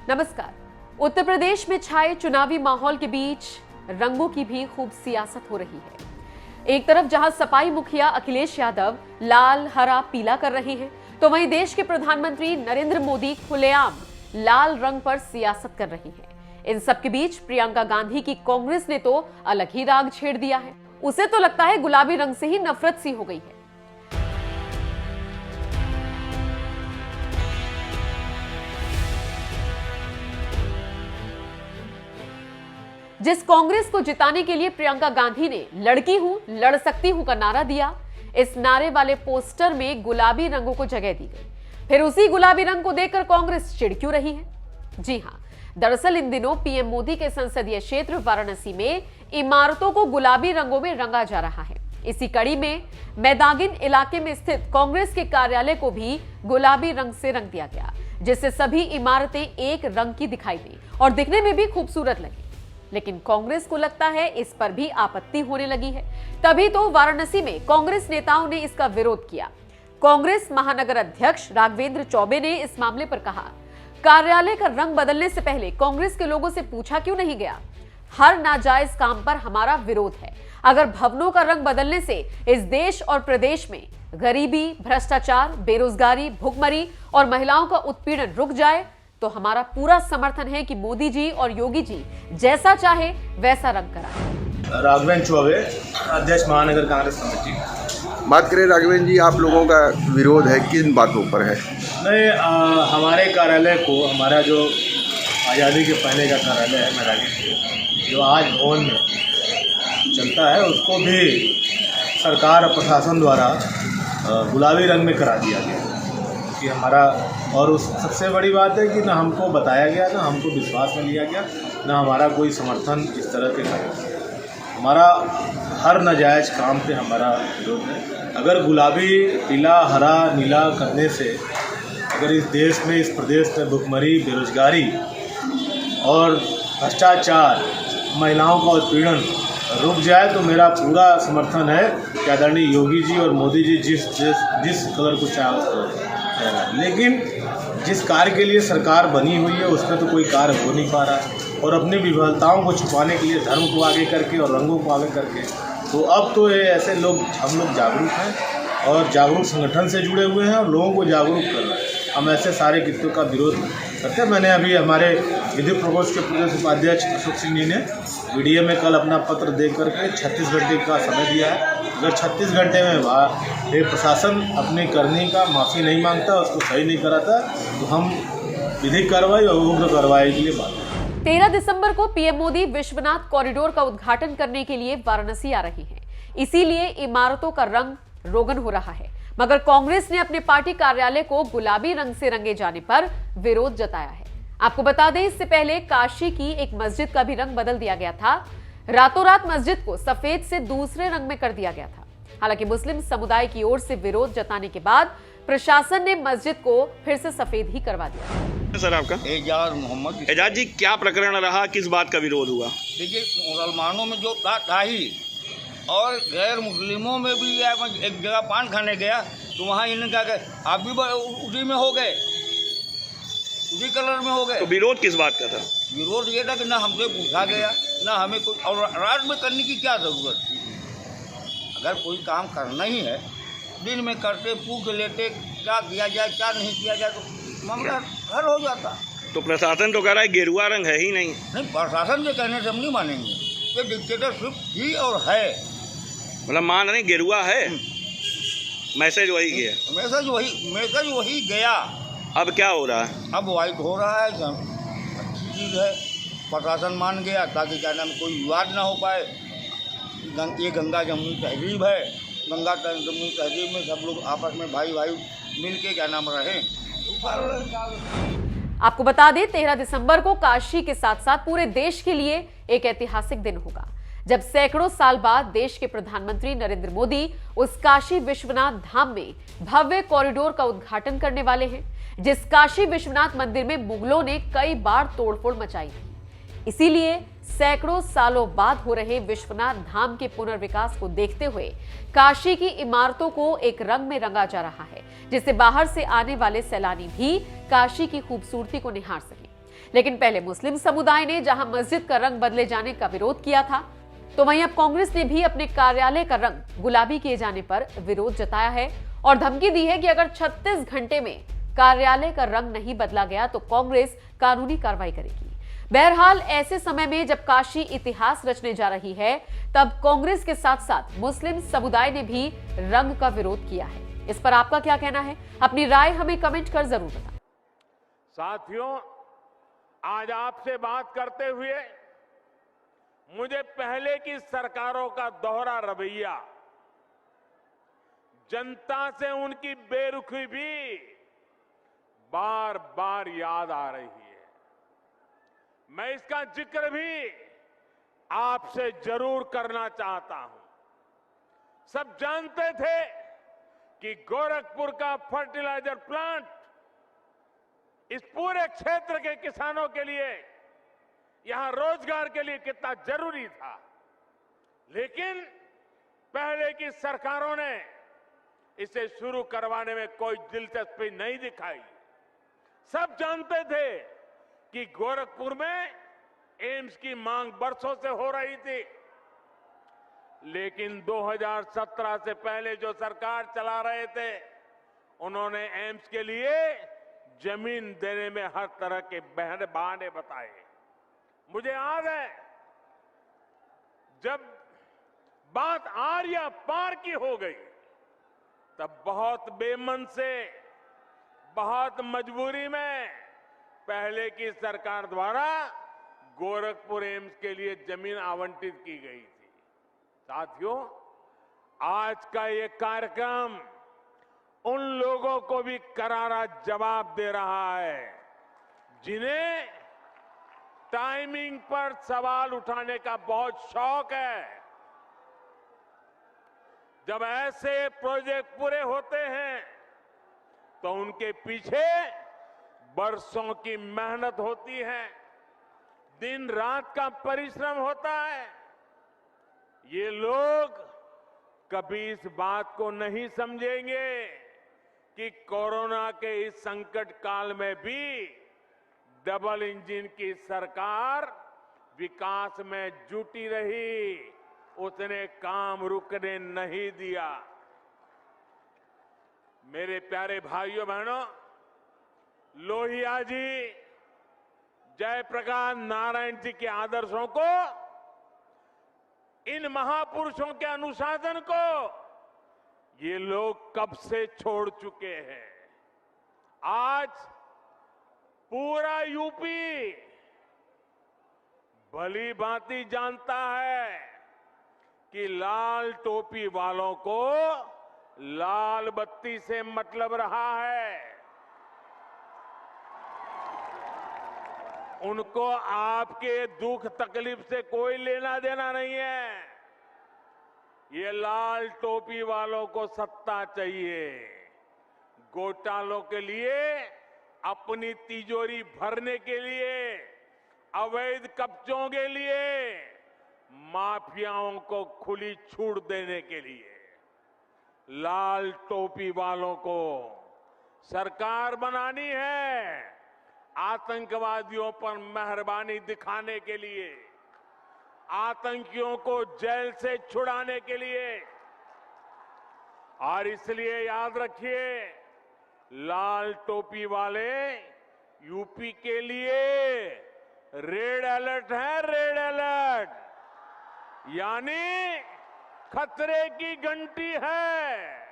नमस्कार। उत्तर प्रदेश में छाए चुनावी माहौल के बीच रंगों की भी खूब सियासत हो रही है। एक तरफ जहां सपाई मुखिया अखिलेश यादव लाल, हरा, पीला कर रहे हैं, तो वहीं देश के प्रधानमंत्री नरेंद्र मोदी खुलेआम लाल रंग पर सियासत कर रही हैं। इन सब के बीच प्रियंका गांधी की कांग्रेस ने तो अलग ही राग छेड़ दिया है। उसे तो लगता है गुलाबी रंग से ही नफरत सी हो गई है। जिस कांग्रेस को जिताने के लिए प्रियंका गांधी ने लड़की हूं, लड़ सकती हूं का नारा दिया, इस नारे वाले पोस्टर में गुलाबी रंगों को जगह दी गई। फिर उसी गुलाबी रंग को देखकर कांग्रेस चिढ़ क्यों रही है? जी हां, दरअसल इन दिनों पीएम मोदी के संसदीय क्षेत्र वाराणसी में इमारतों को गुलाबी रंगों में रंगा जा रहा है। इसी कड़ी में मैदागिन इलाके में स्थित कांग्रेस के कार्यालय को भी गुलाबी रंग से रंग दिया गया, जिससे सभी इमारतें एक रंग की दिखाई दी और दिखने में भी खूबसूरत लगी। लेकिन कांग्रेस को लगता है इस पर भी आपत्ति होने लगी है। तभी तो वाराणसी में कांग्रेस नेताओं ने इसका विरोध किया। कांग्रेस महानगर अध्यक्ष राघवेंद्र चौबे ने इस मामले पर कहा, कार्यालय का रंग बदलने से पहले कांग्रेस के लोगों से पूछा क्यों नहीं गया? हर नाजायज काम पर हमारा विरोध है। अगर भवनों का रंग बदलने से इस देश और प्रदेश में गरीबी, भ्रष्टाचार, बेरोजगारी, भुखमरी और महिलाओं का उत्पीड़न रुक जाए तो हमारा पूरा समर्थन है कि मोदी जी और योगी जी जैसा चाहे वैसा रंग कराएं। राघवेंद्र चौबे, अध्यक्ष महानगर कांग्रेस कमेटी। बात करें राघवेंद्र जी, आप लोगों का विरोध है किन बातों पर है? नहीं, हमारे कार्यालय को, हमारा जो आज़ादी के पहले का कार्यालय है मैदागिन, जो आज भवन में चलता है, उसको भी सरकार और प्रशासन द्वारा गुलाबी रंग में करा दिया गया कि हमारा, और उस सबसे बड़ी बात है कि ना हमको बताया गया, ना हमको विश्वास में लिया गया, ना हमारा कोई समर्थन इस तरह के कार्य। हमारा हर नाजायज काम पे हमारा विरोध है। अगर गुलाबी, पीला, हरा, नीला करने से अगर इस देश में, इस प्रदेश में भुखमरी, बेरोजगारी और भ्रष्टाचार, महिलाओं का उत्पीड़न रुक जाए तो मेरा पूरा समर्थन है कि आदरणीय योगी जी और मोदी जी जिस कलर को चाहे। लेकिन जिस कार्य के लिए सरकार बनी हुई है उसमें तो कोई कार्य हो नहीं पा रहा है, और अपनी विफलताओं को छुपाने के लिए धर्म को आगे करके और रंगों को आगे करके, तो अब तो ये ऐसे लोग, हम लोग जागरूक हैं और जागरूक संगठन से जुड़े हुए हैं और लोगों को जागरूक कर रहे हैं। हम ऐसे सारे कृत्यों का विरोध करते हैं। मैंने अभी हमारे विद्युत प्रकोष्ठ के प्रदेश उपाध्यक्ष अशोक सिंह जी ने वीडियो में कल अपना पत्र दे करके 36 घंटे का समय दिया है। अगर 36 घंटे में ये प्रशासन अपनी करनी का माफ़ी नहीं मांगता, उसको सही नहीं कराता, तो हम विधिक कार्रवाई और उग्र कार्रवाई के लिए बात करें। 13 दिसंबर को पीएम मोदी विश्वनाथ कॉरिडोर का उद्घाटन करने के लिए वाराणसी आ रही हैं। इसीलिए इमारतों का रंग रोगन हो रहा है, मगर कांग्रेस ने अपने पार्टी कार्यालय को गुलाबी रंग से रंगे जाने पर विरोध जताया है। आपको बता दें, इससे पहले काशी की एक मस्जिद का भी रंग बदल दिया गया था। रातों रात मस्जिद को सफेद से दूसरे रंग में कर दिया गया था। हालांकि मुस्लिम समुदाय की ओर से विरोध जताने के बाद प्रशासन ने मस्जिद को फिर से सफेद ही करवा दिया। सर, आपका? एजाज मोहम्मद। एजाज जी, क्या प्रकरण रहा, किस बात का विरोध हुआ? देखिए, मुसलमानों में जो था ही, और गैर मुस्लिमों में भी एक जगह पान खाने गया तो वहाँ इन्होंने क्या कहा, आप भी उसी में हो गए, उसी कलर में हो गए। तो विरोध किस बात का था? विरोध ये था कि ना हमसे पूछा गया, ना हमें कोई, और रात में करने की क्या ज़रूरत थी? अगर कोई काम करना ही है, दिन में करते, पूछ लेते क्या किया जाए, क्या नहीं किया जाए, तो मामला हल हो जाता। तो प्रशासन तो कह रहा है गेरुआ रंग है ही नहीं। नहीं, प्रशासन के कहने से हम नहीं मानेंगे। ये डिक्टेटरशिप ही और है। मतलब मान रहे गेरुआ है, मैसेज वही गया। मैसेज वही गया। अब क्या हो रहा है? अब वाइट हो रहा है, अच्छी चीज़ है। प्रशासन मान गया ताकि क्या नाम कोई विवाद ना हो पाए। ये गंगा जमुनी तहजीब है, गंगा जमुनी तहजीब में सब लोग आपस में भाई भाई मिल के क्या नाम रहें। आपको बता दें, 13 दिसंबर को काशी के साथ साथ पूरे देश के लिए एक ऐतिहासिक दिन होगा, जब सैकड़ों साल बाद देश के प्रधानमंत्री नरेंद्र मोदी उस काशी विश्वनाथ धाम में भव्य कॉरिडोर का उद्घाटन करने वाले हैं, जिस काशी विश्वनाथ मंदिर में मुगलों ने कई बार तोड़फोड़ मचाई थी। इसीलिए सैकड़ों सालों बाद हो रहे विश्वनाथ धाम के पुनर्विकास को देखते हुए काशी की इमारतों को एक रंग में रंगा जा रहा है, जिससे बाहर से आने वाले सैलानी भी काशी की खूबसूरती को निहार सके। लेकिन पहले मुस्लिम समुदाय ने जहां मस्जिद का रंग बदले जाने का विरोध किया था, तो वहीं अब कांग्रेस ने भी अपने कार्यालय का रंग गुलाबी किए जाने पर विरोध जताया है और धमकी दी है कि अगर 36 घंटे में कार्यालय का रंग नहीं बदला गया तो कांग्रेस कानूनी कार्रवाई करेगी। बहरहाल ऐसे समय में जब काशी इतिहास रचने जा रही है, तब कांग्रेस के साथ साथ मुस्लिम समुदाय ने भी रंग का विरोध किया है। इस पर आपका क्या कहना है? अपनी राय हमें कमेंट कर जरूर बताएं। साथियों, आज आपसे बात करते हुए मुझे पहले की सरकारों का दोहरा रवैया, जनता से उनकी बेरुखी भी बार बार याद आ रही है। मैं इसका जिक्र भी आपसे जरूर करना चाहता हूं। सब जानते थे कि गोरखपुर का फर्टिलाइजर प्लांट इस पूरे क्षेत्र के किसानों के लिए, यहां रोजगार के लिए कितना जरूरी था, लेकिन पहले की सरकारों ने इसे शुरू करवाने में कोई दिलचस्पी नहीं दिखाई। सब जानते थे कि गोरखपुर में एम्स की मांग बरसों से हो रही थी, लेकिन 2017 से पहले जो सरकार चला रहे थे, उन्होंने एम्स के लिए जमीन देने में हर तरह के बहाने बताए। मुझे याद है जब बात आर्या पार की हो गई, तब बहुत बेमन से, बहुत मजबूरी में पहले की सरकार द्वारा गोरखपुर एम्स के लिए जमीन आवंटित की गई थी। साथियों, आज का ये कार्यक्रम उन लोगों को भी करारा जवाब दे रहा है जिन्हें टाइमिंग पर सवाल उठाने का बहुत शौक है। जब ऐसे प्रोजेक्ट पूरे होते हैं तो उनके पीछे बरसों की मेहनत होती है, दिन रात का परिश्रम होता है। ये लोग कभी इस बात को नहीं समझेंगे कि कोरोना के इस संकट काल में भी डबल इंजन की सरकार विकास में जुटी रही, उसने काम रुकने नहीं दिया। मेरे प्यारे भाइयों बहनों, लोहिया जी, जयप्रकाश नारायण जी के आदर्शों को, इन महापुरुषों के अनुशासन को ये लोग कब से छोड़ चुके हैं। आज पूरा यूपी भली भांति जानता है कि लाल टोपी वालों को लाल बत्ती से मतलब रहा है। उनको आपके दुख तकलीफ से कोई लेना देना नहीं है। ये लाल टोपी वालों को सत्ता चाहिए, घोटालों के लिए, अपनी तिजोरी भरने के लिए, अवैध कब्जों के लिए, माफियाओं को खुली छूट देने के लिए। लाल टोपी वालों को सरकार बनानी है आतंकवादियों पर मेहरबानी दिखाने के लिए, आतंकियों को जेल से छुड़ाने के लिए। और इसलिए याद रखिए, लाल टोपी वाले यूपी के लिए रेड अलर्ट है, रेड अलर्ट, यानी खतरे की घंटी है।